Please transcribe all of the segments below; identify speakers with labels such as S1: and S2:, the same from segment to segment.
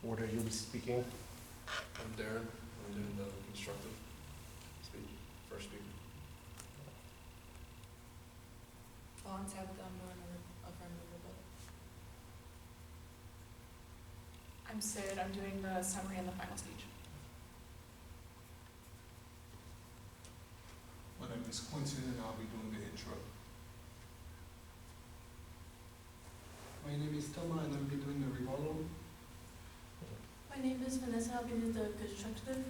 S1: order you'll be speaking.
S2: I'm Darren. I'm doing the constructive speech, first speaker.
S3: On Tabitha, I'm doing a affirmative rebuttal.
S4: I'm Sid, I'm doing the summary and the final speech.
S5: My name is Quentin and I'll be doing the intro.
S6: My name is Toma and I'll be doing the rebuttal.
S3: My name is Vanessa, I'll be doing the constructive.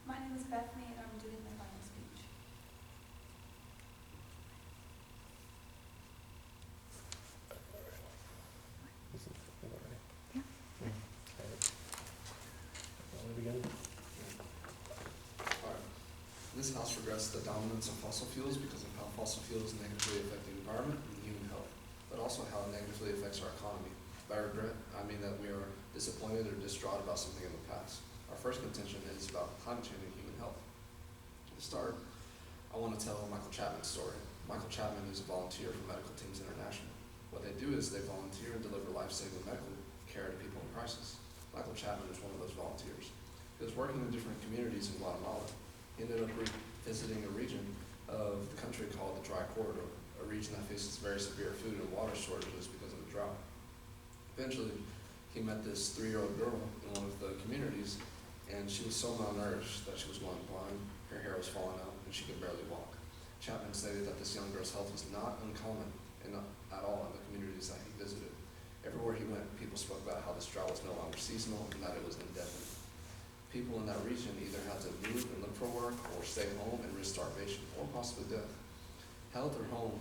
S7: My name is Bethany and I'm doing the final speech.
S1: Want to begin?
S2: Alright. This House regrets the dominance of fossil fuels because of how fossil fuels negatively affect the environment and human health, but also how it negatively affects our economy. By regret, I mean that we are disappointed or distraught about something in the past. Our first contention is about climate change and human health. To start, I want to tell Michael Chapman's story. Michael Chapman is a volunteer for Medical Teams International. What they do is they volunteer and deliver life-saving medical care to people in crisis. Michael Chapman is one of those volunteers. He was working in different communities in Guatemala. He ended up visiting a region of the country called the Dry Corridor, a region that faces very severe food and water shortages because of the drought. Eventually, he met this 3-year-old girl in one of the communities, and she was so malnourished that she was going blind, her hair was falling out, and she could barely walk. Chapman stated that this young girl's health was not uncommon at all in the communities that he visited. Everywhere he went, people spoke about how this drought was no longer seasonal and that it was indefinite. People in that region either had to move and look for work, or stay home and risk starvation, or possibly death. Health or home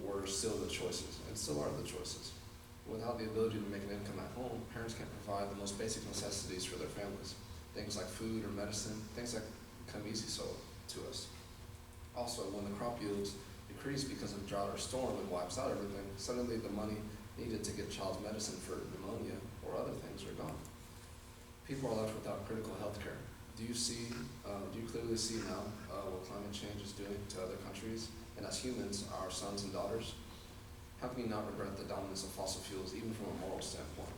S2: were still the choices, and still are the choices. Without the ability to make an income at home, parents can't provide the most basic necessities for their families. Things like food or medicine, things that come easy to us. Also, when the crop yields decrease because of drought or storm and wipes out everything, suddenly the money needed to get child's medicine for pneumonia or other things are gone. People are left without critical health care. Do you clearly see now what climate change is doing to other countries, and as humans, our sons and daughters? How can you not regret the dominance of fossil fuels, even from a moral standpoint?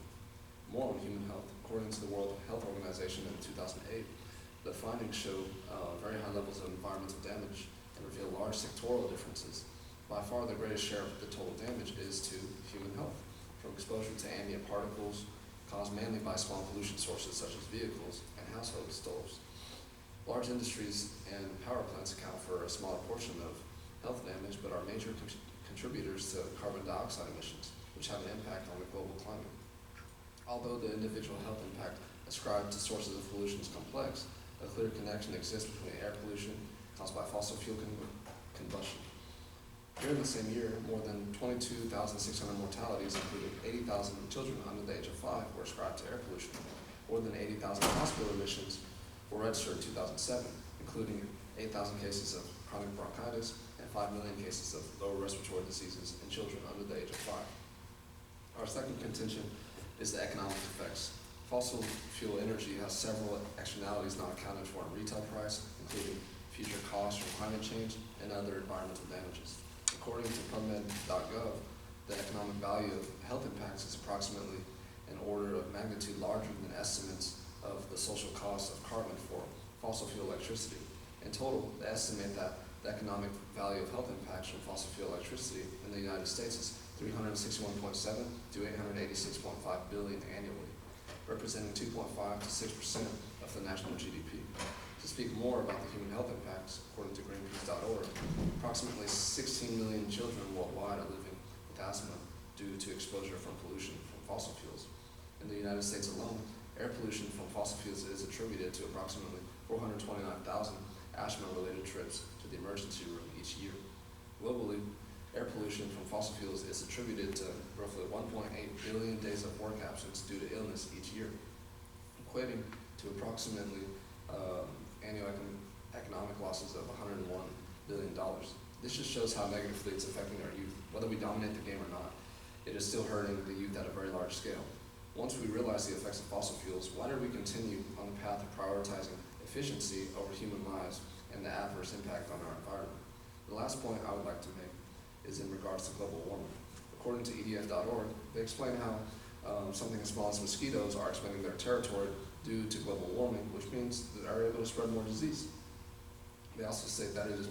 S2: More on human health. According to the World Health Organization in 2008, the findings show very high levels of environmental damage and reveal large sectoral differences. By far, the greatest share of the total damage is to human health, from exposure to ambient particles caused mainly by small pollution sources such as vehicles and household stoves. Large industries and power plants account for a smaller portion of health damage, but are major contributors to carbon dioxide emissions, which have an impact on the global climate. Although the individual health impact ascribed to sources of pollution is complex, a clear connection exists between air pollution caused by fossil fuel combustion. During the same year, more than 22,600 mortalities, including 80,000 children under the age of 5, were ascribed to air pollution. More than 80,000 hospital admissions were registered in 2007, including 8,000 cases of chronic bronchitis and 5 million cases of lower respiratory diseases in children under the age of 5. Our second contention is the economic effects. Fossil fuel energy has several externalities not accounted for in retail price, including future costs from climate change and other environmental damages. According to PubMed.gov, the economic value of health impacts is approximately an order of magnitude larger than estimates of the social cost of carbon for fossil fuel electricity. In total, they estimate that the economic value of health impacts from fossil fuel electricity in the United States is $361.7 to $886.5 billion annually, representing 2.5 to 6% of the national GDP. To speak more about the human health impacts, according to Greenpeace.org, approximately 16 million children worldwide are living with asthma due to exposure from pollution from fossil fuels. In the United States alone, air pollution from fossil fuels is attributed to approximately 429,000 asthma-related trips to the emergency room each year. Globally, air pollution from fossil fuels is attributed to roughly 1.8 billion days of work absence due to illness each year, equating to approximately annual economic losses of $101 billion. This just shows how negatively it's affecting our youth. Whether we dominate the game or not, it is still hurting the youth at a very large scale. Once we realize the effects of fossil fuels, why do we continue on the path of prioritizing efficiency over human lives and the adverse impact on our environment? The last point I would like to make is in regards to global warming. According to EDF.org, they explain how Something as small as mosquitoes are expanding their territory due to global warming, which means that are able to spread more disease. They also state that it is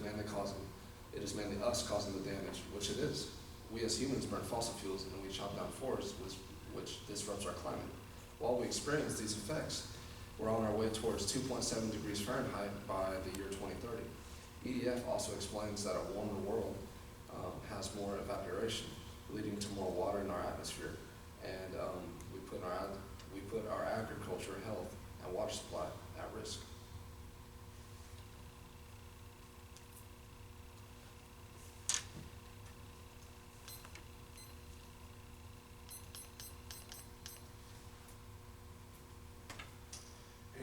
S2: mainly us causing the damage, which it is. We as humans burn fossil fuels and we chop down forests, which disrupts our climate. While we experience these effects, we're on our way towards 2.7 degrees Fahrenheit by the year 2030. EDF also explains that a warmer world has more evaporation, leading to more water in our atmosphere, and we put our agriculture, health, and water supply at risk.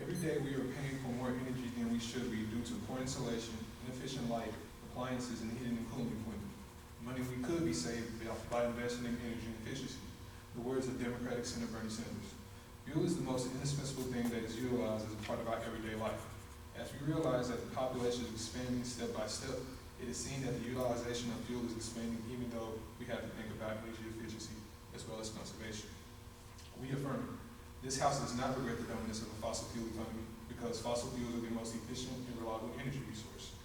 S5: Every day we are paying for more energy than we should be due to poor insulation, inefficient light, appliances, and heating and cooling equipment. Money we could be saved by investing in energy efficiency. The words of Democratic Senator Bernie Sanders. Fuel is the most indispensable thing that is utilized as a part of our everyday life. As we realize that the population is expanding step by step, it is seen that the utilization of fuel is expanding even though we have to think about energy efficiency as well as conservation. We affirm this House does not regret the dominance of a fossil fuel economy because fossil fuels are the most efficient and reliable energy resource.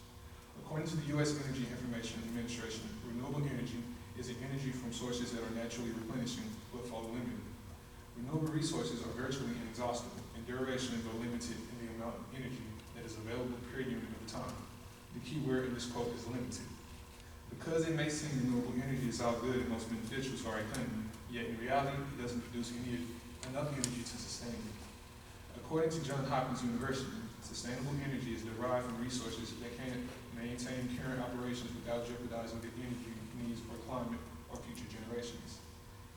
S5: According to the U.S. Energy Information Administration, renewable energy is an energy from sources that are naturally replenishing but fall limited. Renewable resources are virtually inexhaustible in duration but limited in the amount of energy that is available per unit of time. The key word in this quote is limited. Because it may seem renewable energy is all good and most beneficial to our economy, yet in reality it doesn't produce enough energy to sustain it. According to Johns Hopkins University, sustainable energy is derived from resources that can maintain current operations without jeopardizing the energy needs for climate or future generations.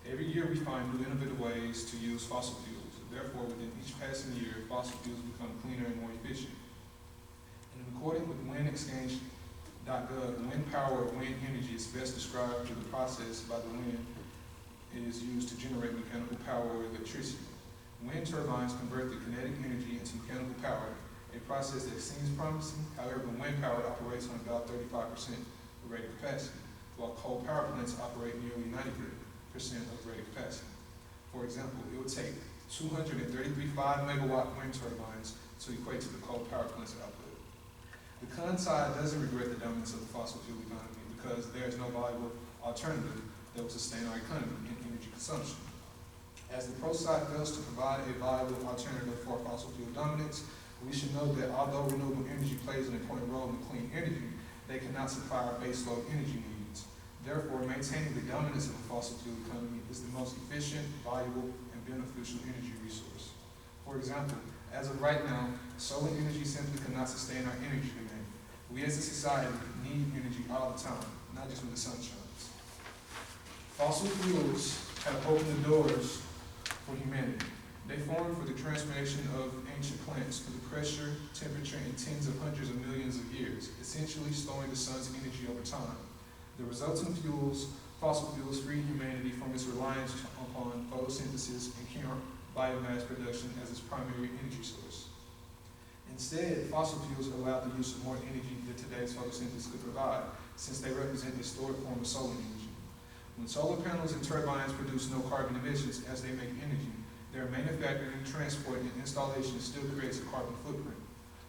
S5: Every year we find new innovative ways to use fossil fuels. Therefore, within each passing year, fossil fuels become cleaner and more efficient. And according with windexchange.gov, wind power or wind energy is best described through the process by the wind it is used to generate mechanical power or electricity. Wind turbines convert the kinetic energy into mechanical power, a process that seems promising. However, wind power operates on about 35% of rated capacity, while coal power plants operate nearly 90% of rated capacity. For example, it would take 233 5-megawatt wind turbines to equate to the coal power plant's output. The con side doesn't regret the dominance of the fossil fuel economy because there is no viable alternative that will sustain our economy and energy consumption. As the pro side fails to provide a viable alternative for fossil fuel dominance, we should know that although renewable energy plays an important role in clean energy, they cannot supply our baseload energy needs. Therefore, maintaining the dominance of a fossil fuel economy is the most efficient, valuable, and beneficial energy resource. For example, as of right now, solar energy simply cannot sustain our energy demand. We as a society need energy all the time, not just when the sun shines. Fossil fuels have opened the doors for humanity. They formed for the transpiration of ancient plants through the pressure, temperature, and tens of hundreds of millions of years, essentially storing the sun's energy over time. The resulting fossil fuels, free humanity from its reliance upon photosynthesis and current biomass production as its primary energy source. Instead, fossil fuels allow the use of more energy than today's photosynthesis could provide, since they represent a stored form of solar energy. When solar panels and turbines produce no carbon emissions as they make energy, their manufacturing, transport, and installation still creates a carbon footprint.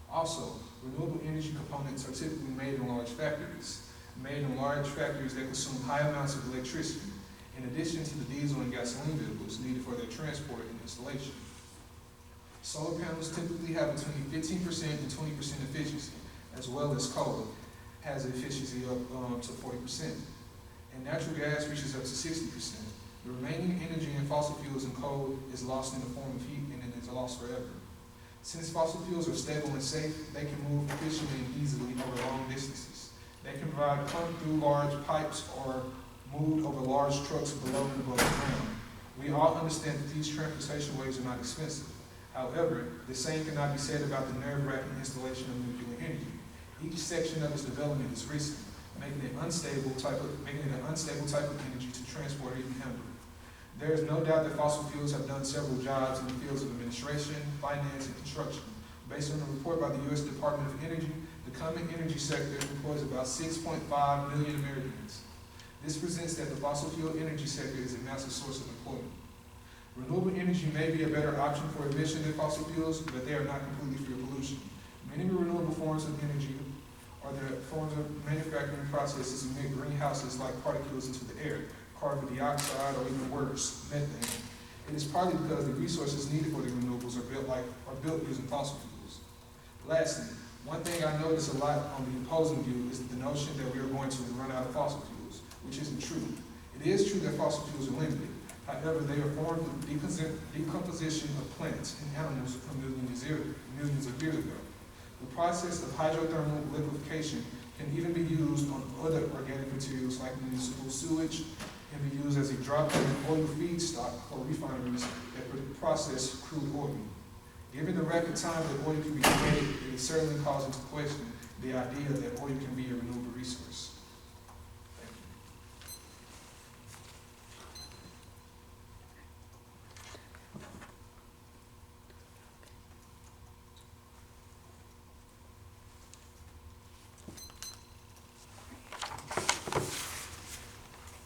S5: Also, renewable energy components are typically made in large factories that consume high amounts of electricity, in addition to the diesel and gasoline vehicles needed for their transport and installation. Solar panels typically have between 15% and 20% efficiency, as well as coal has an efficiency up to 40%. And natural gas reaches up to 60%. The remaining energy in fossil fuels and coal is lost in the form of heat and then it's lost forever. Since fossil fuels are stable and safe, they can move efficiently and easily over long distances. They can provide pumped through large pipes or moved over large trucks below and above the ground. We all understand that these transportation ways are not expensive. However, the same cannot be said about the nerve-wracking installation of nuclear energy. Each section of its development is risky, making it an unstable type of energy to transport or even handle. There is no doubt that fossil fuels have done several jobs in the fields of administration, finance, and construction. Based on a report by the U.S. Department of Energy, the common energy sector employs about 6.5 million Americans. This presents that the fossil fuel energy sector is a massive source of employment. energy may be a better option for emission than fossil fuels, but they are not completely free of pollution. Many renewable forms of energy are the forms of manufacturing processes emit greenhouses like particles into the air, carbon dioxide, or even worse, methane. It is partly because the resources needed for the renewables are built using fossil fuels. Lastly, one thing I notice a lot on the opposing view is the notion that we are going to run out of fossil fuels, which isn't true. It is true that fossil fuels are limited. However, they are formed through decomposition of plants and animals from millions of years ago. The process of hydrothermal liquefaction can even be used on other organic materials like municipal sewage, and be used as a drop-in oil feedstock for refineries that process crude oil. Given the rapid time that oil can be created, it is certainly causing to question the idea that oil can be a renewable resource. Thank you.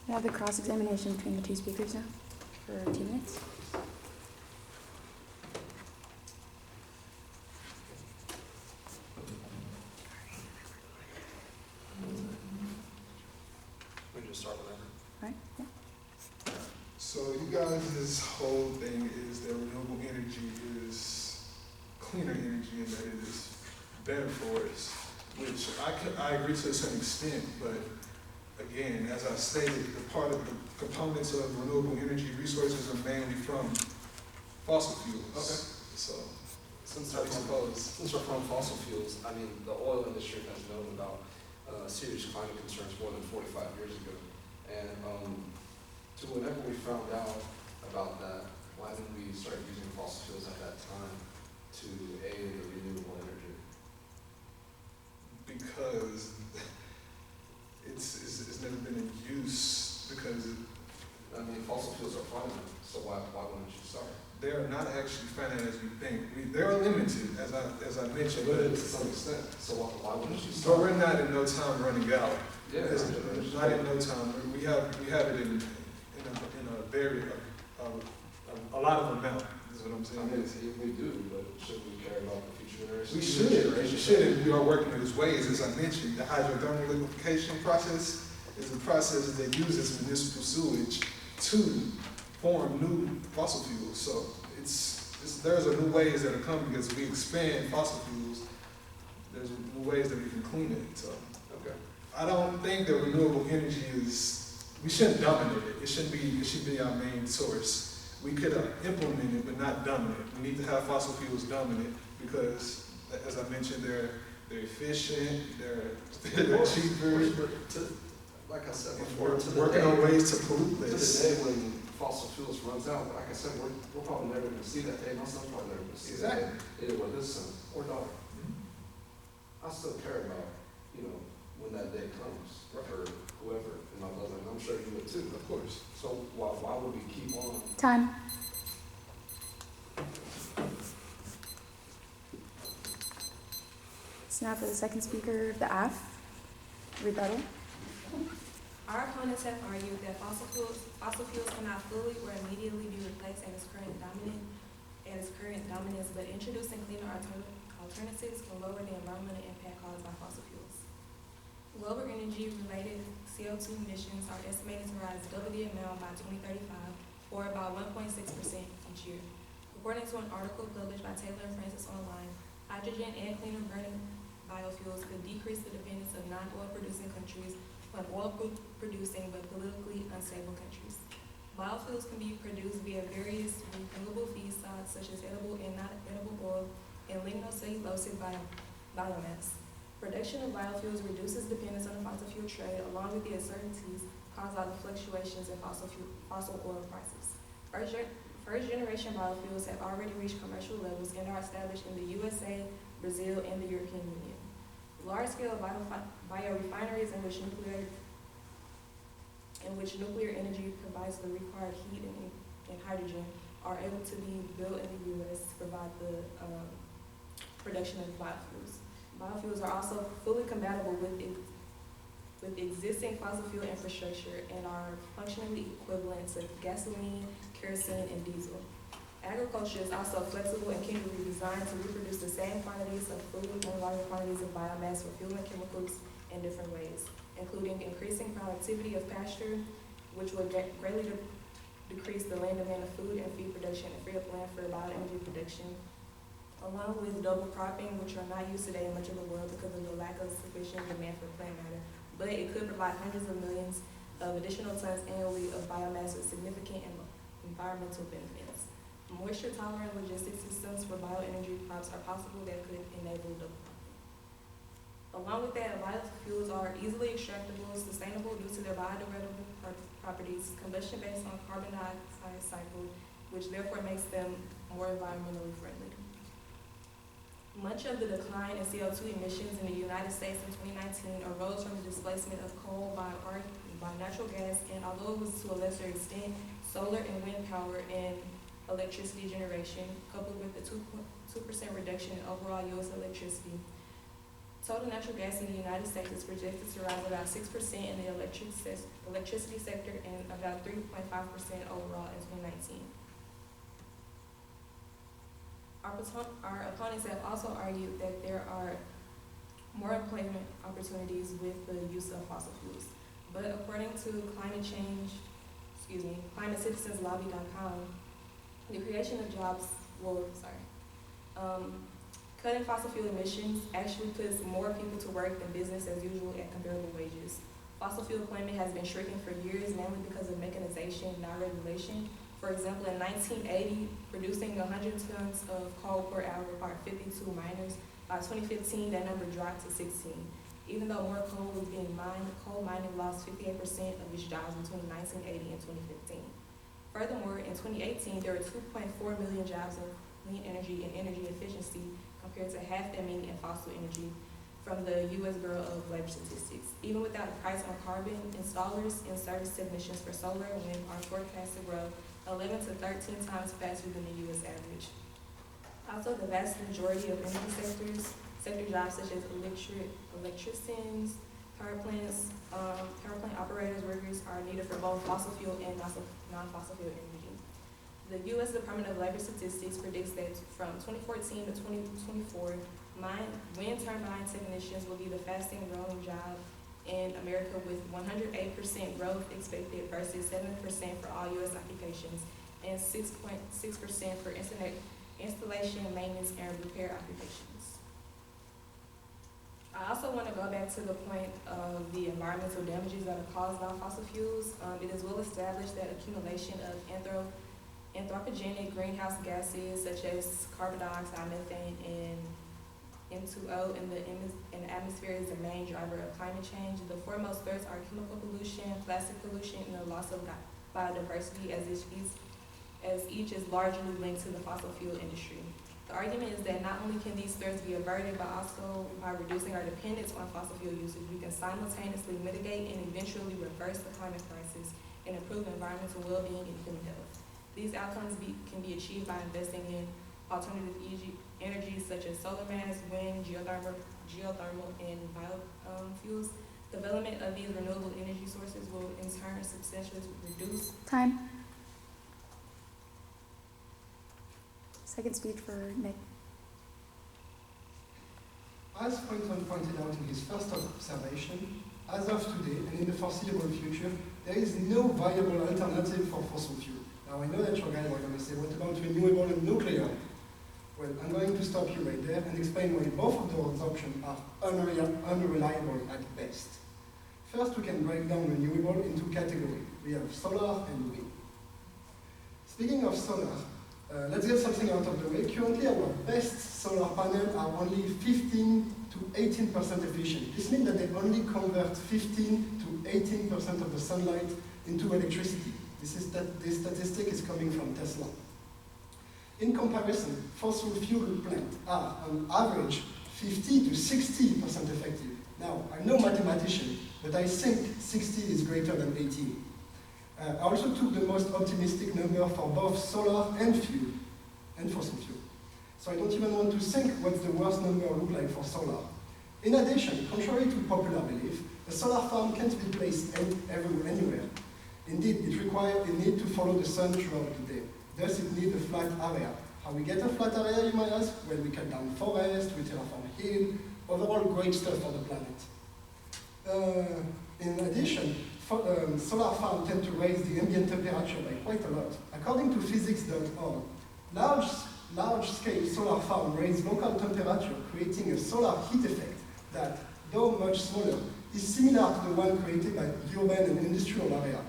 S8: We have the cross-examination between the two speakers now for 2 minutes.
S2: We can just start whenever.
S8: All right? Yeah.
S5: So you guys, this whole thing is that renewable energy is cleaner energy and that it is better for us, which I agree to a certain extent, but again, as I stated, the part of the components of renewable energy resources are mainly from fossil fuels.
S2: Okay.
S5: So,
S2: Since
S5: I suppose.
S2: we're from fossil fuels, I mean, the oil industry has known about serious climate concerns more than 45 years ago. And to whenever we found out about that, why didn't we start using fossil fuels at that time to aid the renewable energy?
S5: Because it's never been in use, because
S2: I mean, fossil fuels are finite, so why wouldn't you start?
S5: they are not actually finite as we think. They are limited, as I mentioned,
S2: Limited
S5: but
S2: to some extent, so why wouldn't you
S5: but
S2: start?
S5: we're not in no time running out.
S2: Yeah,
S5: It's not in no time. We have it in a very a lot of amount. Is what I'm
S2: I
S5: saying.
S2: mean, we do, but shouldn't we care about the future generations?
S5: We should, and we are working in these ways. As I mentioned, the hydrothermal liquefaction process is a process that uses municipal sewage to form new fossil fuels. So there's a new ways that are coming as we expand fossil fuels. There's new ways that we can clean it. So
S2: Okay.
S5: I don't think that renewable energy we shouldn't dominate it. It should be our main source. We could implement it, but not dominate. We need to have fossil fuels dominant because, as I mentioned, they're efficient, they're cheaper.
S2: Like I said before,
S5: Working on ways to pollute
S2: to the
S5: less.
S2: day when fossil fuels runs out, like I said, we're probably never going to see that day. My son's probably never going to see that day, either with his son or daughter. I still care about, when that day comes for whoever in my bloodline. I'm sure you would too.
S5: Of course.
S2: So why would we keep on?
S8: Time. So now for the second speaker, the AF, rebuttal.
S7: Our opponents have argued that fossil fuels cannot fully or immediately be replaced at its current dominance, but introducing cleaner alternatives can lower the environmental impact caused by fossil fuels. Global energy-related CO2 emissions are estimated to rise double the amount by 2035, or about 1.6% each year. According to an article published by Taylor and Francis online, hydrogen and cleaner burning biofuels could decrease the dependence of non-oil producing countries on oil-producing but politically unstable countries. Biofuels can be produced via various renewable feedstocks such as edible and non-edible oil and lignocellulosic biomass. Production of biofuels reduces dependence on the fossil fuel trade, along with the uncertainties caused by the fluctuations in fossil oil prices. First-generation biofuels have already reached commercial levels and are established in the USA, Brazil, and the European Union. Large-scale biorefineries in which nuclear energy provides the required heat and hydrogen are able to be built in the U.S. to provide the production of biofuels. Biofuels are also fully compatible with existing fossil fuel infrastructure and are functionally equivalent to gasoline, kerosene, and diesel. Agriculture is also flexible and can be designed to reproduce the same quantities of food and larger quantities of biomass for fuel and chemicals in different ways, including increasing productivity of pasture, which would greatly decrease the land demand of food and feed production and free up land for bioenergy production, along with double cropping, which are not used today in much of the world because of the lack of sufficient demand for plant matter. But it could provide hundreds of millions of additional tons annually of biomass with significant environmental benefits. Moisture-tolerant logistic systems for bioenergy crops are possible that could enable double cropping. Along with that, biofuels are easily extractable, sustainable due to their biodegradable properties, combustion based on carbon dioxide cycle, which therefore makes them more environmentally friendly. Much of the decline in CO2 emissions in the United States in 2019 arose from the displacement of coal by natural gas, and although it was to a lesser extent, solar and wind power and electricity generation, coupled with the 2% reduction in overall U.S. electricity. Total natural gas in the United States is projected to rise about 6% in the electricity sector and about 3.5% overall in 2019. Our opponents have also argued that there are more employment opportunities with the use of fossil fuels. But according to ClimateCitizensLobby.com, the creation of jobs cutting fossil fuel emissions actually puts more people to work than business as usual at comparable wages. Fossil fuel employment has been shrinking for years, mainly because of mechanization, not regulation. For example, in 1980, producing 100 tons of coal per hour required 52 miners. By 2015, that number dropped to 16. Even though more coal was being mined, coal mining lost 58% of its jobs between 1980 and 2015. Furthermore, in 2018, there were 2.4 million jobs in clean energy and energy efficiency compared to half that many in fossil energy from the U.S. Bureau of Labor Statistics. Even without a price on carbon, installers and service technicians for solar and wind are forecast to grow 11 to 13 times faster than the U.S. average. Also, the vast majority of energy sector jobs such as electricians, power plant operators, workers are needed for both fossil fuel and non-fossil fuel energy. The U.S. Department of Labor Statistics predicts that from 2014 to 2024, wind turbine technicians will be the fastest growing job in America, with 108% growth expected versus 7% for all U.S. occupations and 6.6% for installation, maintenance, and repair occupations. I also want to go back to the point of the environmental damages that are caused by fossil fuels. It is well established that accumulation of anthropogenic greenhouse gases such as carbon dioxide, methane, and N2O in the atmosphere is the main driver of climate change. The foremost threats are chemical pollution, plastic pollution, and the loss of biodiversity, as each is largely linked to the fossil fuel industry. The argument is that not only can these threats be averted, but also by reducing our dependence on fossil fuel usage, we can simultaneously mitigate and eventually reverse the climate crisis and improve environmental well-being and human health. These outcomes can be achieved by investing in alternative energies such as solar mass, wind, geothermal, and biofuels. Development of these renewable energy sources will in turn substantially reduce
S8: Time. Second speech for Nick.
S6: As Quentin pointed out in his first observation, as of today and in the foreseeable future, there is no viable alternative for fossil fuel. Now I know that your guys are going to say, what about renewable and nuclear? Well, I'm going to stop you right there and explain why both of those options are unreliable at best. First, we can break down renewable into categories. We have solar and wind. Speaking of solar, let's get something out of the way. Currently, our best solar panels are only 15 to 18% efficient. This means that they only convert 15 to 18% of the sunlight into electricity. This statistic is coming from Tesla. In comparison, fossil fuel plants are on average 50 to 60% effective. Now, I'm no mathematician, but I think 60 is greater than 18. I also took the most optimistic number for both solar and fossil fuel. So I don't even want to think what the worst number look like for solar. In addition, contrary to popular belief, a solar farm can't be placed anywhere. Indeed, it requires a need to follow the sun throughout the day. Thus, it needs a flat area. How we get a flat area, you might ask? Well, we cut down forest, we terraform hill, overall great stuff for the planet. In addition, solar farms tend to raise the ambient temperature by quite a lot. According to physics.org, large-scale solar farms raise local temperature, creating a solar heat effect that, though much smaller, is similar to the one created by urban and industrial area.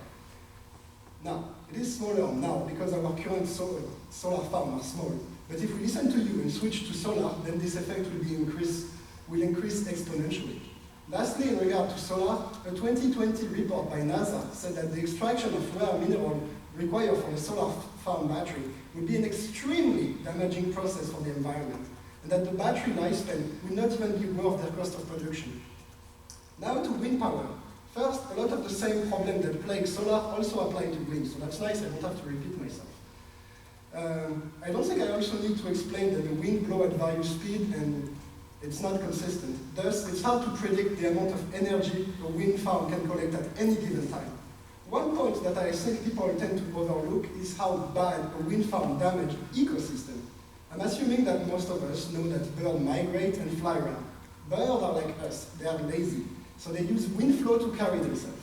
S6: Now, it is smaller now because our current solar farms are small. But if we listen to you and switch to solar, then this effect will increase exponentially. Lastly, in regard to solar, a 2020 report by NASA said that the extraction of rare mineral required for a solar farm battery would be an extremely damaging process for the environment, and that the battery lifespan will not even be worth their cost of production. Now to wind power. First, a lot of the same problems that plague solar also apply to wind, so that's nice, I don't have to repeat myself. I don't think I also need to explain that the wind blows at various speed and it's not consistent. Thus, it's hard to predict the amount of energy a wind farm can collect at any given time. One point that I think people tend to overlook is how bad a wind farm damages ecosystem. I'm assuming that most of us know that birds migrate and fly around. Birds are like us, they are lazy, so they use wind flow to carry themselves.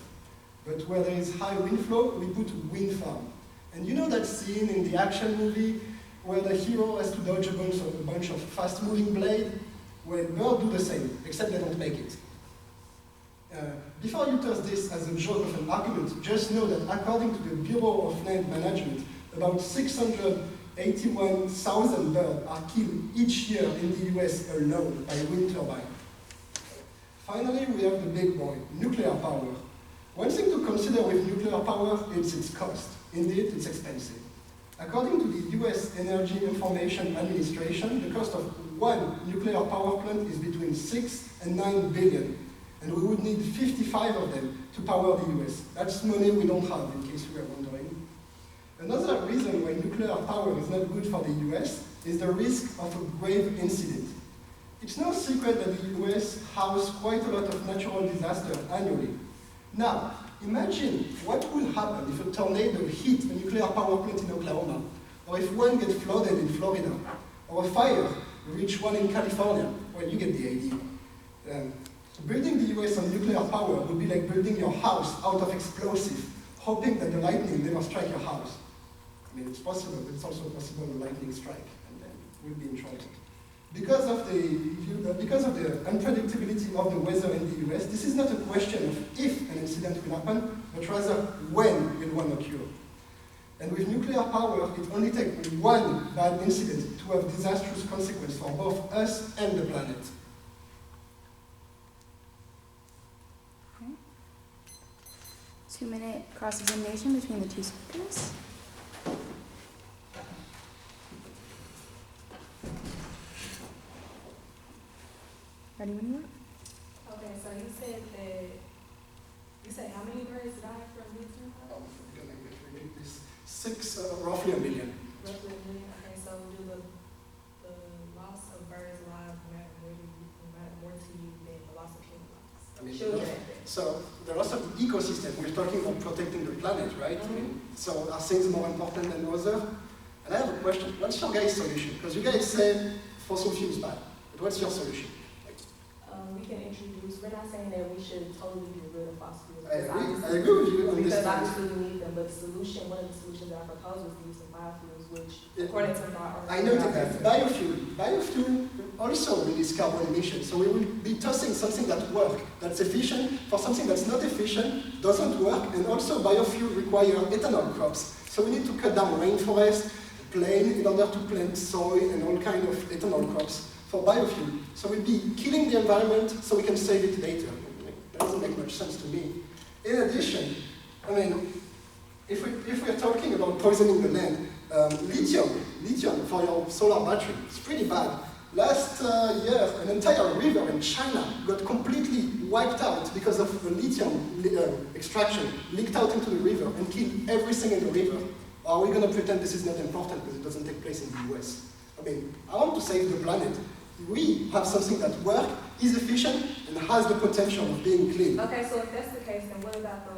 S6: But where there is high wind flow, we put a wind farm. And you know that scene in the action movie where the hero has to dodge a bunch of fast-moving blades? Well, birds do the same, except they don't make it. Before you toss this as a joke of an argument, just know that according to the Bureau of Land Management, about 681,000 birds are killed each year in the US alone by wind turbines. Finally, we have the big boy, nuclear power. One thing to consider with nuclear power is its cost. Indeed, it's expensive. According to the US Energy Information Administration, the cost of one nuclear power plant is between 6 and 9 billion, and we would need 55 of them to power the US. That's money we don't have, in case you were wondering. Another reason why nuclear power is not good for the US is the risk of a grave incident. It's no secret that the US houses quite a lot of natural disasters annually. Now, imagine what will happen if a tornado hits a nuclear power plant in Oklahoma, or if one gets flooded in Florida, or a fire reaches one in California. Well, you get the idea. Building the US on nuclear power would be like building your house out of explosive, hoping that the lightning never strikes your house. I mean, it's possible, but it's also possible the lightning strike, and then we'll be in trouble. Because of the unpredictability of the weather in the US, this is not a question of if an incident will happen, but rather when will one occur. And with nuclear power, it only takes one bad incident to have disastrous consequences for both us and the planet.
S8: Okay. 2-minute cross-examination between the two speakers. Ready when you are?
S7: Okay, so you said how many birds died from wind turbines?
S6: Roughly a million.
S7: Roughly a million. Okay, so do the loss of birds' lives matter more to you than the loss of human lives?
S6: I mean,
S7: Children.
S6: so the loss of the ecosystem, we're talking about protecting the planet, right?
S7: Mm-hmm.
S6: I mean, so are things more important than others? And I have a question. What's your guys' solution? Because you guys said fossil fuels bad, but what's your solution?
S7: We can introduce, we're not saying that we should totally get rid of fossil fuels.
S6: I agree with you on this
S7: Because
S6: point.
S7: obviously we need them, but the solution, one of the solutions that I proposed was the use of biofuels, which according to our.
S6: I noted that. Biofuel also release carbon emissions, so we will be tossing something that works, that's efficient, for something that's not efficient, doesn't work, and also biofuel require ethanol crops. So we need to cut down rainforest, plain, in order to plant soy and all kind of ethanol crops for biofuel. So we'll be killing the environment so we can save it later. That doesn't make much sense to me. In addition, I mean, if we're talking about poisoning the land, lithium for your solar battery, it's pretty bad. Last year, an entire river in China got completely wiped out because of the lithium extraction leaked out into the river and killed everything in the river. Or are we going to pretend this is not important because it doesn't take place in the US? I mean, I want to save the planet. We have something that works, is efficient, and has the potential of being clean.
S7: Okay, so if that's the case, then what about the,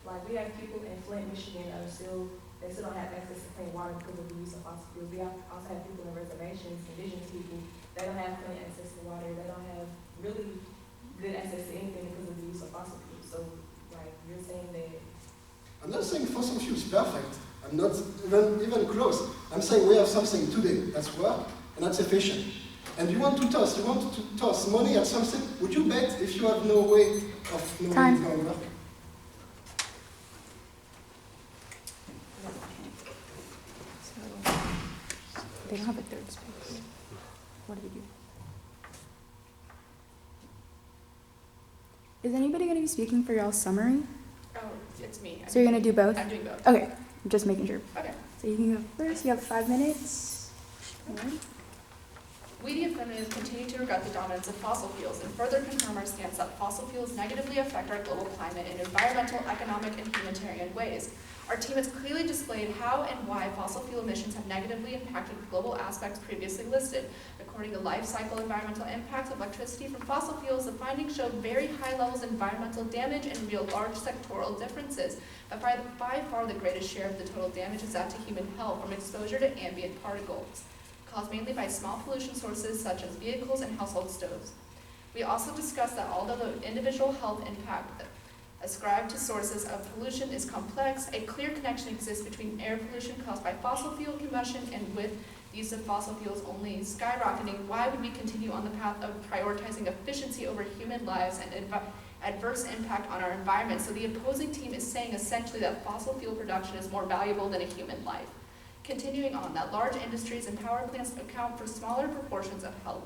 S7: like we have people in Flint, Michigan that are still they still don't have access to clean water because of the use of fossil fuels. We also have people in reservations, indigenous people, they don't have clean access to water, they don't have really good access to anything because of the use of fossil fuels. So, like, you're saying that.
S6: I'm not saying fossil fuel is perfect. I'm not even close. I'm saying we have something today that's work and that's efficient. And you want to toss money at something? Would you bet if you have no way of knowing
S8: Time.
S6: it's going to work?
S8: So, they don't have a third space. What do we do? Is anybody going to be speaking for y'all's summary?
S4: Oh, it's me.
S8: So you're going to do both?
S4: I'm doing both.
S8: Okay, I'm just making sure.
S4: Okay.
S8: So you can go first. You have 5 minutes. Alright.
S4: We, the affirmative, continue to regret the dominance of fossil fuels and further confirm our stance that fossil fuels negatively affect our global climate in environmental, economic, and humanitarian ways. Our team has clearly displayed how and why fossil fuel emissions have negatively impacted global aspects previously listed. According to life cycle environmental impacts of electricity from fossil fuels, the findings show very high levels of environmental damage and real large sectoral differences. But by far the greatest share of the total damage is that to human health from exposure to ambient particles, caused mainly by small pollution sources such as vehicles and household stoves. We also discussed that although the individual health impact ascribed to sources of pollution is complex, a clear connection exists between air pollution caused by fossil fuel combustion and with the use of fossil fuels only skyrocketing. Why would we continue on the path of prioritizing efficiency over human lives and adverse impact on our environment? So the opposing team is saying essentially that fossil fuel production is more valuable than a human life. Continuing on, that large industries and power plants account for smaller proportions of health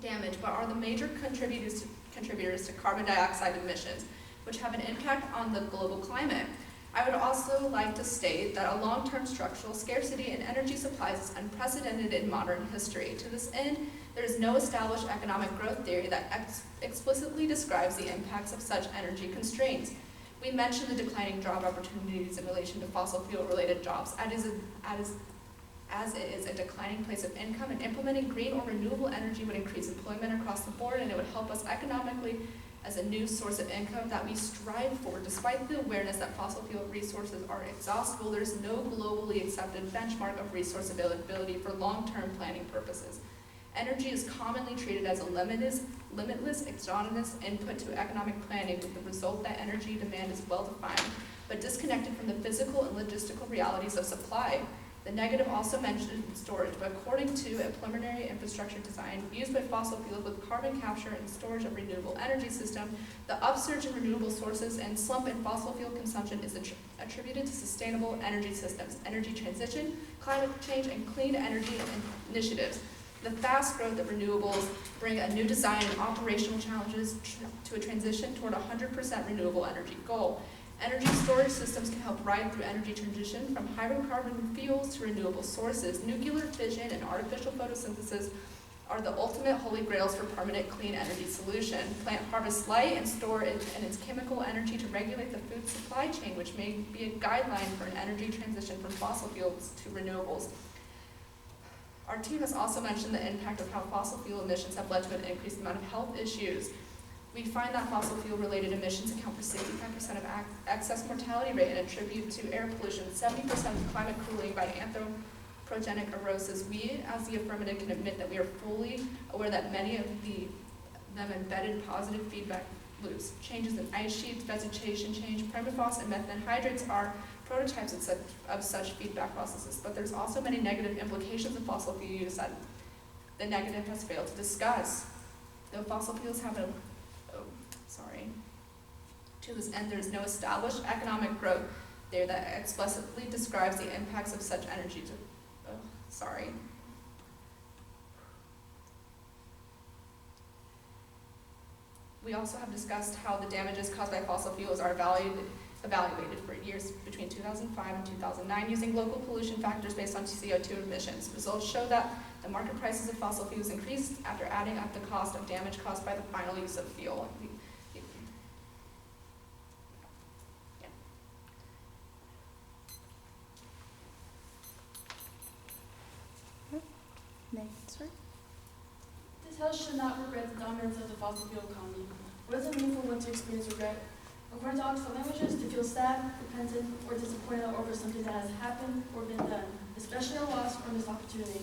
S4: damage, but are the major contributors to carbon dioxide emissions, which have an impact on the global climate. I would also like to state that a long-term structural scarcity in energy supplies is unprecedented in modern history. To this end, there is no established economic growth theory that explicitly describes the impacts of such energy constraints. We mentioned the declining job opportunities in relation to fossil fuel-related jobs, as it is a declining place of income, and implementing green or renewable energy would increase employment across the board, and it would help us economically as a new source of income that we strive for. Despite the awareness that fossil fuel resources are exhaustible, there is no globally accepted benchmark of resource availability for long-term planning purposes. Energy is commonly treated as a limitless exogenous input to economic planning, with the result that energy demand is well-defined, but disconnected from the physical and logistical realities of supply. The negative also mentioned storage, but according to a preliminary infrastructure design used by fossil fuels with carbon capture and storage of renewable energy system, the upsurge in renewable sources and slump in fossil fuel consumption is attributed to sustainable energy systems, energy transition, climate change, and clean energy initiatives. The fast growth of renewables bring a new design and operational challenges to a transition toward a 100% renewable energy goal. Energy storage systems can help ride through energy transition from hydrocarbon fuels to renewable sources. Nuclear fission and artificial photosynthesis are the ultimate holy grails for permanent clean energy solution. Plant harvest light and store it and its chemical energy to regulate the food supply chain, which may be a guideline for an energy transition from fossil fuels to renewables. Our team has also mentioned the impact of how fossil fuel emissions have led to an increased amount of health issues. We find that fossil fuel-related emissions account for 65% of excess mortality rate and attribute to air pollution, 70% of climate cooling by anthropogenic erosives. We, as the affirmative, can admit that we are fully aware that many of them embedded positive feedback loops. Changes in ice sheets, vegetation change, permafrost, and methane hydrates are prototypes of such feedback processes. But there's also many negative implications of fossil fuel use that the negative has failed to discuss. Though fossil fuels have to this end, there is no established economic growth there that explicitly describes the impacts of such energy We also have discussed how the damages caused by fossil fuels are evaluated for years between 2005 and 2009 using local pollution factors based on CO2 emissions. Results show that the market prices of fossil fuels increased after adding up the cost of damage caused by the final use of fuel.
S3: This house should not regret the dominance of the fossil fuel economy. What does it mean for one to experience regret? According to Oxford Languages, to feel sad, repentant, or disappointed over something that has happened or been done, especially a loss or missed opportunity.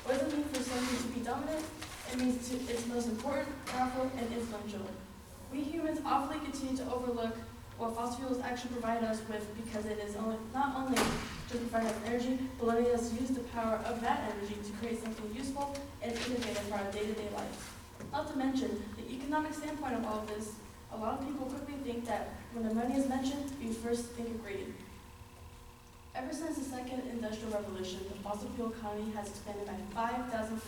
S3: What does it mean for something to be dominant? It means it's most important, powerful, and influential. We humans often continue to overlook what fossil fuels actually provide us with because it is not only just providing us energy, but letting us use the power of that energy to create something useful and innovative for our day-to-day lives. Not to mention, the economic standpoint of all of this, a lot of people quickly think that when the money is mentioned, we first think of greed. Ever since the second industrial revolution, the fossil fuel economy has expanded by 5,000%.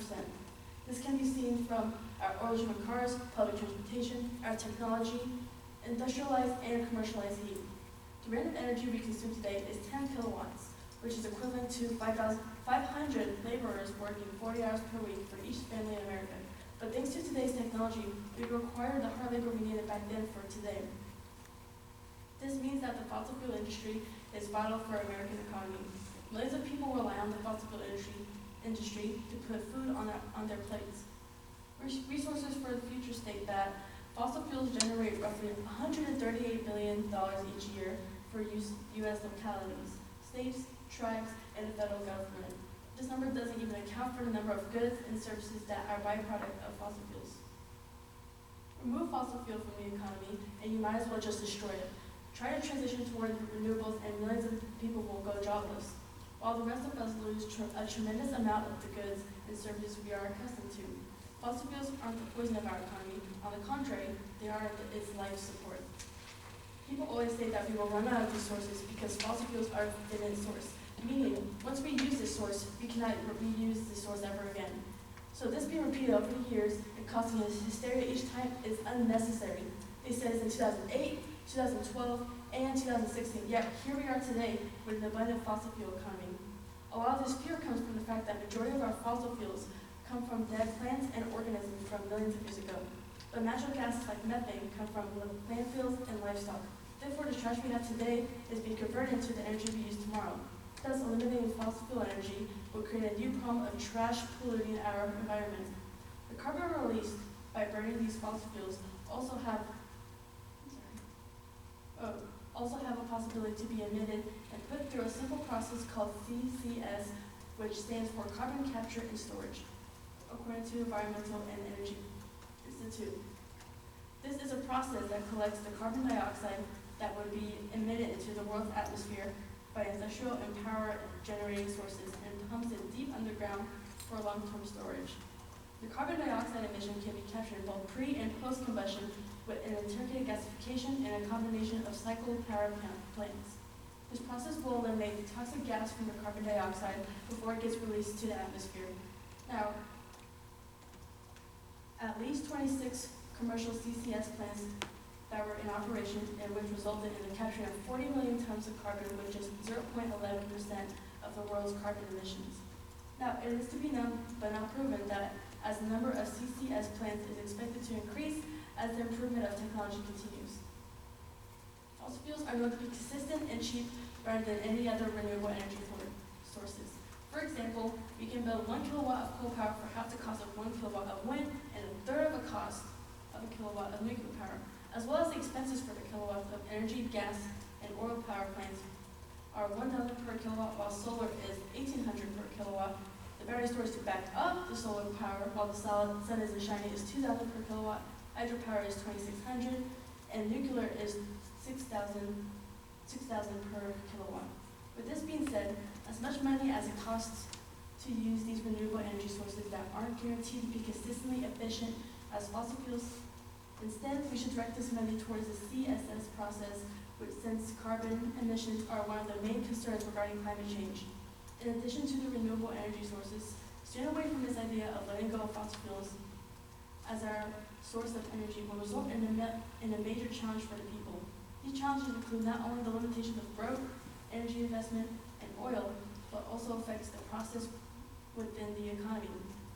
S3: This can be seen from our origin of cars, public transportation, our technology, industrialized and commercialized heat. The rate of energy we consume today is 10 kilowatts, which is equivalent to 500 laborers working 40 hours per week for each family in America. But thanks to today's technology, we require the hard labor we needed back then for today. This means that the fossil fuel industry is vital for American economy. Millions of people rely on the fossil fuel industry to put food on their plates. Resources for the future state that fossil fuels generate roughly $138 billion each year for U.S. localities, states, tribes, and the federal government. This number doesn't even account for the number of goods and services that are byproduct of fossil fuels. Remove fossil fuel from the economy, and you might as well just destroy it. Try to transition toward renewables, and millions of people will go jobless, while the rest of us lose a tremendous amount of the goods and services we are accustomed to. Fossil fuels aren't the poison of our economy. On the contrary, they are its life support. People always say that we will run out of resources because fossil fuels are a finite source, meaning once we use this source, we cannot reuse this source ever again. So this being repeated over the years and causing us hysteria each time is unnecessary. They said this in 2008, 2012, and 2016, yet here we are today with an abundant fossil fuel economy. A lot of this fear comes from the fact that the majority of our fossil fuels come from dead plants and organisms from millions of years ago. But natural gases like methane come from landfills and livestock. Therefore, the trash we have today is being converted into the energy we use tomorrow. Thus, eliminating fossil fuel energy will create a new problem of trash polluting our environment. The carbon released by burning these fossil fuels also have a possibility to be emitted and put through a simple process called CCS, which stands for Carbon Capture and Storage, according to Environmental and Energy Institute. This is a process that collects the carbon dioxide that would be emitted into the world's atmosphere by industrial and power generating sources and pumps it deep underground for long-term storage. The carbon dioxide emission can be captured in both pre- and post-combustion with an integrated gasification and a combination of cycle power plants. This process will eliminate the toxic gas from the carbon dioxide before it gets released to the atmosphere. Now, at least 26 commercial CCS plants that were in operation and which resulted in the capture of 40 million tons of carbon, which is 0.11% of the world's carbon emissions. Now, it is to be known, but not proven, that as the number of CCS plants is expected to increase as the improvement of technology continues. Fossil fuels are known to be consistent and cheap rather than any other renewable energy sources. For example, we can build 1 kilowatt of coal power for half the cost of 1 kilowatt of wind and a third of the cost of a kilowatt of nuclear power, as well as the expenses for the kilowatt of energy, gas, and oil power plants are $1 per kilowatt, while solar is $1,800 per kilowatt. The battery storage to back up the solar power while the sun isn't shining is $2,000 per kilowatt. Hydropower is $2,600, and nuclear is $6,000 per kilowatt. With this being said, as much money as it costs to use these renewable energy sources that aren't guaranteed to be consistently efficient as fossil fuels, instead we should direct this money towards the CSS process, which, since carbon emissions are one of the main concerns regarding climate change. In addition to the renewable energy sources, steering away from this idea of letting go of fossil fuels as our source of energy will result in a major challenge for the people. These challenges include not only the limitations of growth, energy investment, and oil, but also affects the process within the economy.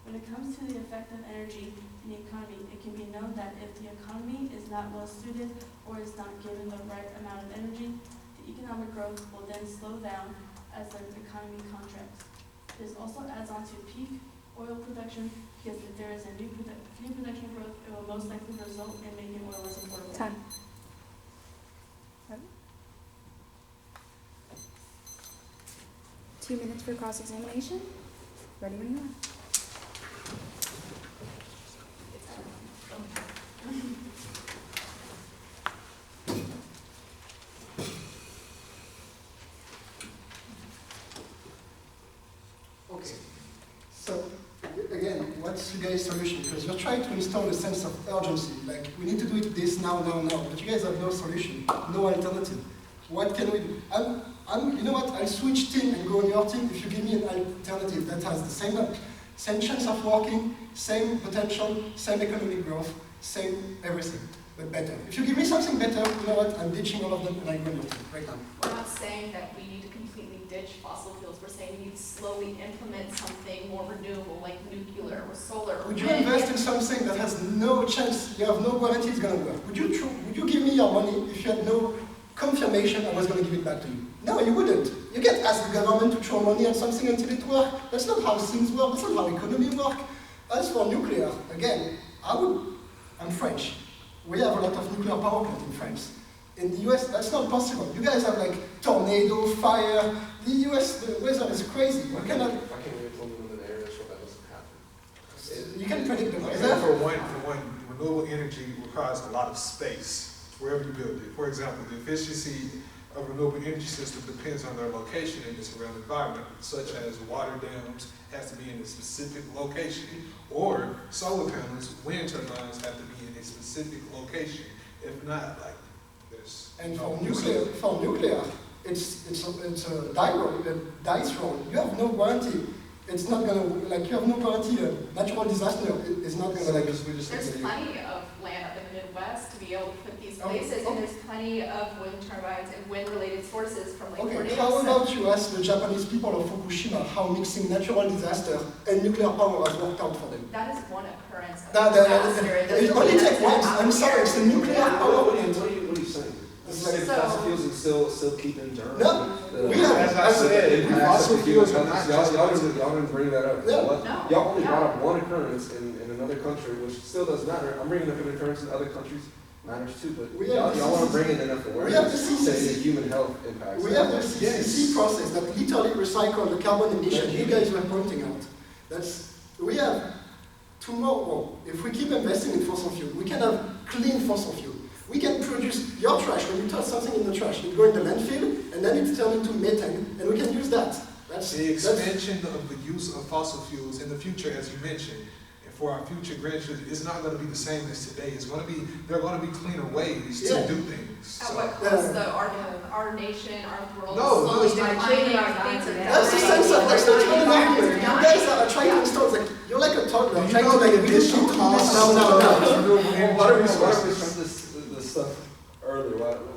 S3: When it comes to the effect of energy in the economy, it can be known that if the economy is not well suited or is not given the right amount of energy, the economic growth will then slow down as the economy contracts. This also adds on to peak oil production, because if there is a new production growth, it will most likely result in making oil less affordable.
S8: Time. 2 minutes for cross-examination. Ready when you are.
S6: Okay. So, again, what's you guys' solution? Because you're trying to install a sense of urgency. Like, we need to do it this now. But you guys have no solution, no alternative. What can we do? you know what? I'll switch team and go on your team if you give me an alternative that has the same chance of working, same potential, same economic growth, same everything, but better. If you give me something better, you know what? I'm ditching all of them and I go on your team right now.
S4: We're not saying that we need to completely ditch fossil fuels. We're saying we need to slowly implement something more renewable, like nuclear or solar. Or
S6: Would you
S4: wind.
S6: invest in something that has no chance, you have no guarantee it's going to work? Would you give me your money if you had no confirmation I was going to give it back to you? No, you wouldn't. You can't ask the government to throw money at something until it works. That's not how things work. That's not how economy works. As for nuclear, again, I'm French. We have a lot of nuclear power plants in France. In the US, that's not possible. You guys have like tornado, fire. The US, the weather is crazy. You cannot.
S2: I can't even tell me when the air is, so that doesn't happen.
S6: You can predict the
S5: Okay,
S6: weather.
S5: for one, renewable energy requires a lot of space wherever you build it. For example, the efficiency of a renewable energy system depends on their location in the surrounding environment, such as water dams has to be in a specific location, or solar panels, wind turbines have to be in a specific location. If not, like there's
S6: And
S5: no
S6: for nuclear, it's a dice roll. You have no guarantee. It's not gonna you have no guarantee. A natural disaster is not gonna
S4: There's plenty of land up in the Midwest to be able to put these places, and there's plenty of wind turbines and wind-related sources from like
S6: Okay,
S4: tornadoes.
S6: how about you ask the Japanese people of Fukushima how mixing natural disaster and nuclear power has worked out for them?
S4: That is one occurrence of
S6: It
S4: disaster.
S6: only takes once. I'm sorry, it's a nuclear power
S2: What are
S6: plant.
S2: you saying?
S6: It's
S2: Like
S6: like-
S2: fossil fuels and still keep in germ.
S6: No, we have.
S5: As I said, fossil fuels are not
S2: Y'all didn't bring that up.
S6: Yeah.
S2: What?
S4: No.
S2: Y'all only brought
S4: No.
S2: up one occurrence in another country, which still does matter. I'm bringing up an occurrence in other countries, matters too, but
S6: We have
S2: y'all want to
S6: the
S2: bring in enough
S6: We have
S2: awareness
S6: the
S2: to say
S6: CCC.
S2: the human health impacts.
S6: We have the CCC process that literally recycles the carbon emission you guys were pointing out. We have tomorrow, if we keep investing in fossil fuel, we can have clean fossil fuel. We can produce your trash. When you toss something in the trash, it goes in the landfill, and then it's turned into methane, and we can use that.
S5: the expansion of the use of fossil fuels in the future, as you mentioned, and for our future grandchildren, is not going to be the same as today. There are going to be cleaner ways
S6: Yeah.
S5: to do things.
S4: At
S5: So-
S4: what cost, though? Our nation, our world
S5: No,
S4: slowly
S5: it's not.
S4: declining, things are
S6: That's the sense of, that's not even an argument. You guys are trying to install, you're like a toddler,
S5: You
S6: trying
S5: know
S6: to
S5: the
S6: like, we just
S5: additional
S6: need to do this
S5: costs
S6: now.
S5: of renewable
S2: What are
S5: energy
S2: we
S5: resources.
S2: from this stuff earlier?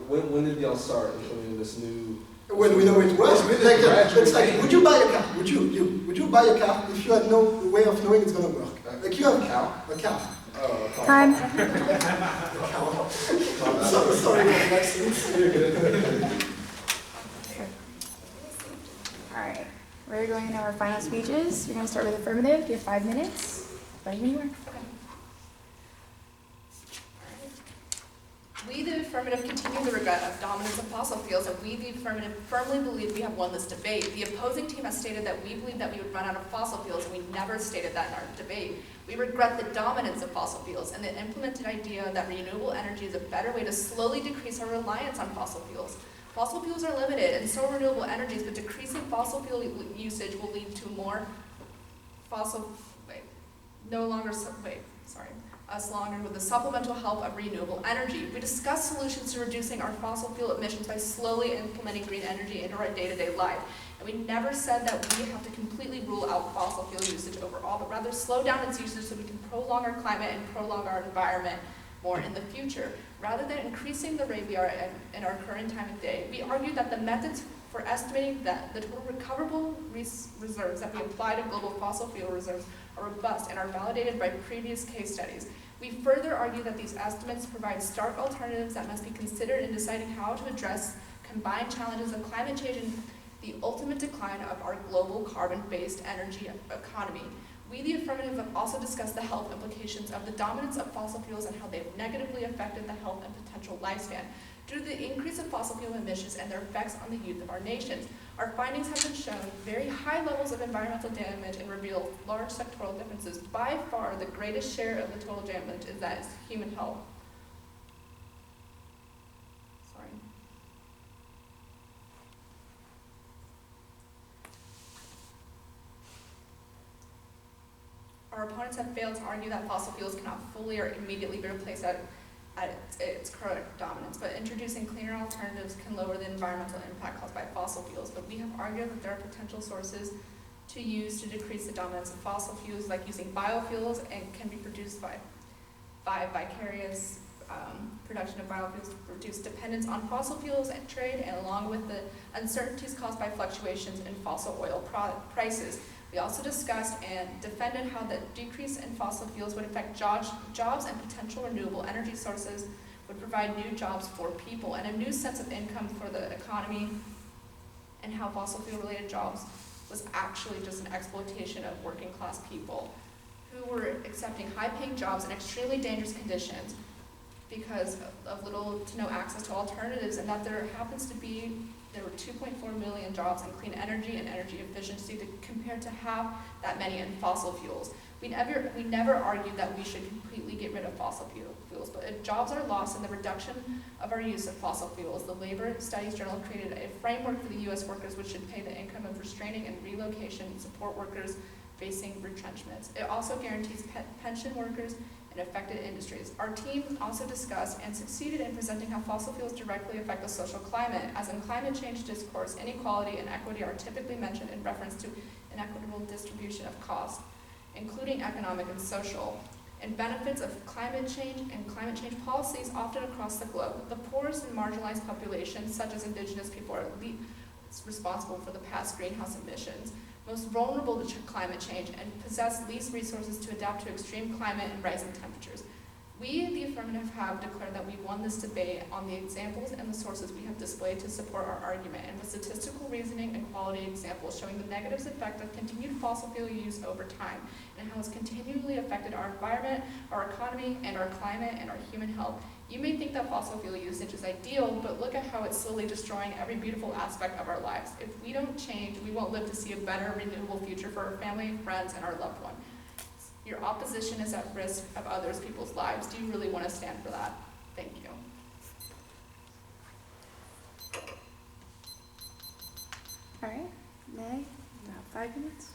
S2: When did y'all start implementing this new?
S6: When we know it works,
S5: It's been
S6: like,
S5: a gradual
S6: it's like,
S5: thing.
S6: would you buy a car? Would you buy a car if you had no way of knowing it's gonna work? Like you have
S2: Cow?
S6: a car.
S8: Time.
S6: Sorry, my accent.
S8: All right. We're going into our final speeches. You're going to start with affirmative. You have 5 minutes. Ready when you are.
S4: We, the affirmative, continue the regret of dominance of fossil fuels, and we, the affirmative, firmly believe we have won this debate. The opposing team has stated that we believe that we would run out of fossil fuels, and we never stated that in our debate. We regret the dominance of fossil fuels and the implemented idea that renewable energy is a better way to slowly decrease our reliance on fossil fuels. Fossil fuels are limited, and so are renewable energies, but decreasing fossil fuel usage will lead to more us longer with the supplemental help of renewable energy. We discussed solutions to reducing our fossil fuel emissions by slowly implementing green energy into our day-to-day life. And we never said that we have to completely rule out fossil fuel usage overall, but rather slow down its usage so we can prolong our climate and prolong our environment more in the future. Rather than increasing the rate we are at in our current time of day, we argued that the methods for estimating that the total recoverable reserves that we apply to global fossil fuel reserves are robust and are validated by previous case studies. We further argue that these estimates provide stark alternatives that must be considered in deciding how to address combined challenges of climate change and the ultimate decline of our global carbon-based energy economy. We, the affirmative, have also discussed the health implications of the dominance of fossil fuels and how they have negatively affected the health and potential lifespan due to the increase of fossil fuel emissions and their effects on the youth of our nations. Our findings have been shown very high levels of environmental damage and reveal large sectoral differences. By far, the greatest share of the total damage is that it's human health. Sorry. Our opponents have failed to argue that fossil fuels cannot fully or immediately be replaced at its current dominance, but introducing cleaner alternatives can lower the environmental impact caused by fossil fuels. But we have argued that there are potential sources to use to decrease the dominance of fossil fuels, like using biofuels, and can be produced by vicarious production of biofuels to reduce dependence on fossil fuels and trade, and along with the uncertainties caused by fluctuations in fossil oil prices. We also discussed and defended how the decrease in fossil fuels would affect jobs and potential renewable energy sources would provide new jobs for people and a new sense of income for the economy, and how fossil fuel related jobs was actually just an exploitation of working class people who were accepting high paying jobs in extremely dangerous conditions because of little to no access to alternatives, and that there were 2.4 million jobs in clean energy and energy efficiency compared to half that many in fossil fuels. We never argued that we should completely get rid of fossil fuels, but if jobs are lost in the reduction of our use of fossil fuels, the Labor Studies Journal created a framework for the U.S. workers which should pay the income of restraining and relocation and support workers facing retrenchments. It also guarantees pension workers in affected industries. Our team also discussed and succeeded in presenting how fossil fuels directly affect the social climate. As in climate change discourse, inequality and equity are typically mentioned in reference to inequitable distribution of cost, including economic and social, and benefits of climate change and climate change policies often across the globe. The poorest and marginalized populations, such as indigenous people, are responsible for the past greenhouse emissions, most vulnerable to climate change, and possess least resources to adapt to extreme climate and rising temperatures. We, the affirmative, have declared that we won this debate on the examples and the sources we have displayed to support our argument, and with statistical reasoning and quality examples showing the negative effect of continued fossil fuel use over time, and how it's continually affected our environment, our economy, and our climate, and our human health. You may think that fossil fuel usage is ideal, but look at how it's slowly destroying every beautiful aspect of our lives. If we don't change, we won't live to see a better, renewable future for our family, friends, and our loved one. Your opposition is at risk of other people's lives. Do you really want to stand for that? Thank you.
S8: All right, May, about 5 minutes.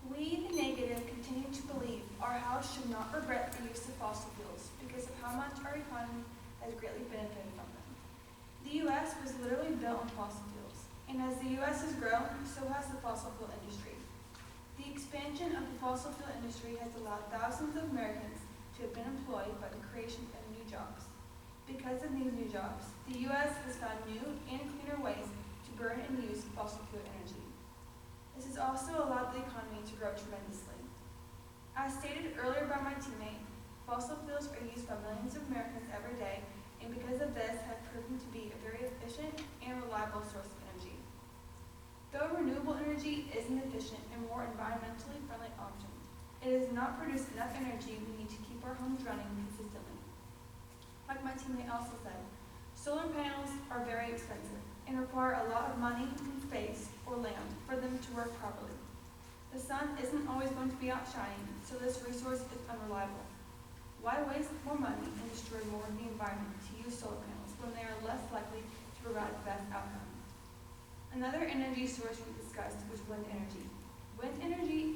S3: We, the negative, continue to believe our house should not regret the use of fossil fuels because of how much our economy has greatly benefited from them. The U.S. was literally built on fossil fuels, and as the U.S. has grown, so has the fossil fuel industry. The expansion of the fossil fuel industry has allowed thousands of Americans to have been employed by the creation of new jobs. Because of these new jobs, the U.S. has found new and cleaner ways to burn and use fossil fuel energy. This has also allowed the economy to grow tremendously. As stated earlier by my teammate, fossil fuels are used by millions of Americans every day, and because of this have proven to be a very efficient and reliable source of energy. Though renewable energy is an efficient and more environmentally friendly option, it does not produce enough energy we need to keep our homes running consistently. Like my teammate also said, solar panels are very expensive and require a lot of money, space, or land for them to work properly. The sun isn't always going to be out shining, so this resource is unreliable. Why waste more money and destroy more of the environment to use solar panels when they are less likely to provide the best outcome? Another energy source we discussed was wind energy. Wind energy